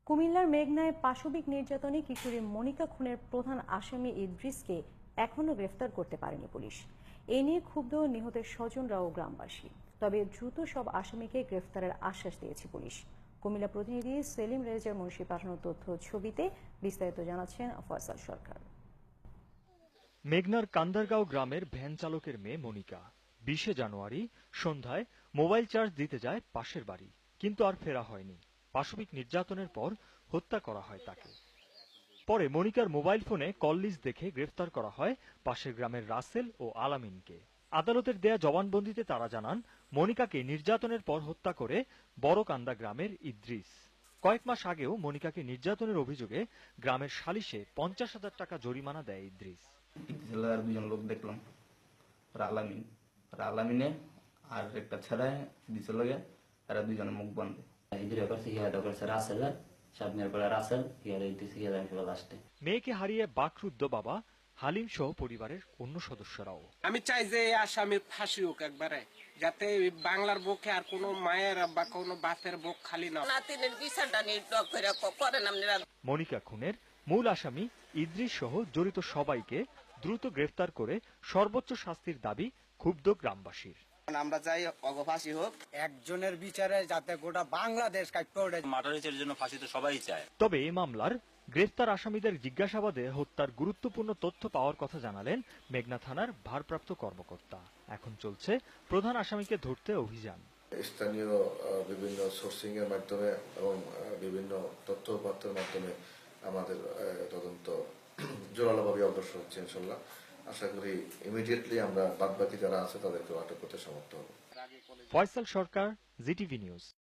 কুমিল্লার মেঘনায় পাশবিক নির্যাতনে কিশোরী মনিকা খুনের প্রধান আসামি ইদ্রিসকে এখনো গ্রেফতার করতে পারেনি পুলিশ। এ নিয়ে ক্ষুব্ধ নিহতের স্বজনরা ও গ্রামবাসী। তবে দ্রুত সব আসামিকে গ্রেফতারের আশ্বাস দিয়েছে পুলিশ। কুমিল্লা প্রতিনিধি সেলিম রেজার মুন্সি পাঠানো তথ্য ছবিতে বিস্তারিত জানাচ্ছেন ফয়সাল সরকার। মেঘনার কান্দারগাঁও গ্রামের ভ্যান চালকের মেয়ে মনিকা 20 জানুয়ারি সন্ধ্যায় মোবাইল চার্জ দিতে যায় পাশের বাড়ি, কিন্তু আর ফেরা হয়নি। পাশবিক নির্যাতনের পর হত্যা করা হয় তাকে। পরে মনিকার মোবাইল ফোনে কল লিস্ট দেখে গ্রেফতার করা হয় পাশের গ্রামের রাসেল ও আলামিনকে। আদালতের দেয়া জবানবন্দিতে তারা জানান, মনিকাকে নির্যাতনের পর হত্যা করে বড়কান্দা গ্রামের ইদ্রিস। কয়েক মাস আগেও মনিকাকে নির্যাতনের অভিযোগে গ্রামের সালিশে 50,000 টাকা জরিমানা দেয় ইদ্রিস। আর দুজন লোক দেখলাম, আলামিনে আর একটা ছেলে দিছে লগে, এরা দুজনে মুখ বন্ধে। মেয়েকে হারিয়ে বাকরুদ্ধ বাবা হালিম সহ পরিবারের অন্য সদস্যরাও। আমি চাই যে আসামির ফাঁসি হোক একবারে, যাতে বাংলার বুকে আর কোনো মায়ের বা কোনো বাপের বুক খালি না। মনিকা খুনের মূল আসামি ইদ্রিস সহ জড়িত সবাইকে দ্রুত গ্রেফতার করে সর্বোচ্চ শাস্তির দাবি ক্ষুব্ধ গ্রামবাসীর। আমরা চাই ফাঁসি হোক, একজনের বিচারে যাতে গোটা বাংলাদেশ মার্ডারের জন্য ফাঁসি তো সবাই চায়। তবে এই মামলার গ্রেফতার আসামিদের জিজ্ঞাসাবাদে হত্যার গুরুত্বপূর্ণ তথ্য পাওয়ার কথা জানালেন মেঘনা থানার ভারপ্রাপ্ত কর্মকর্তা। এখন চলছে প্রধান আসামিকে ধরতে অভিযান। স্থানীয় বিভিন্ন সোর্সিং এর মাধ্যমে এবং বিভিন্ন তথ্য উপাত্তের মাধ্যমে আমাদের তদন্ত জোরালোভাবে অগ্রসর হচ্ছে। ইনশাল্লাহ আশা করি ইমিডিয়েটলি আমরা বাদবাকি যারা আছে তাদেরকে আটক করতে সমর্থ হব। ফয়সাল সরকার, জিটিভি নিউজ।